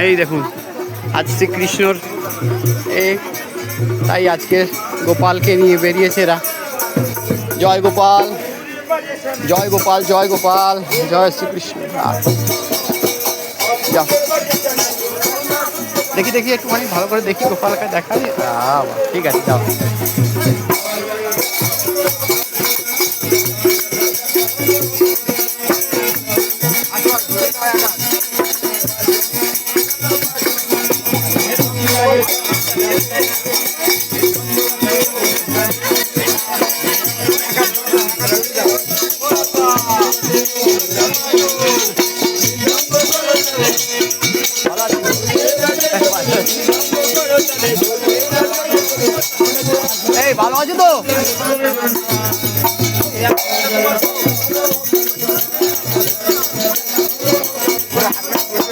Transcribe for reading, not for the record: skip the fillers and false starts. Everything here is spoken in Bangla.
এই দেখুন আজ শ্রীকৃষ্ণর তাই আজকে গোপালকে নিয়ে বেরিয়েছে এরা। জয় গোপাল, জয় গোপাল, জয় গোপাল, জয় শ্রীকৃষ্ণ। যাও দেখি দেখি একটুখানি ভালো করে দেখি গোপালকে দেখাই। ঠিক আছে যাও। এই ভালো আছো তো?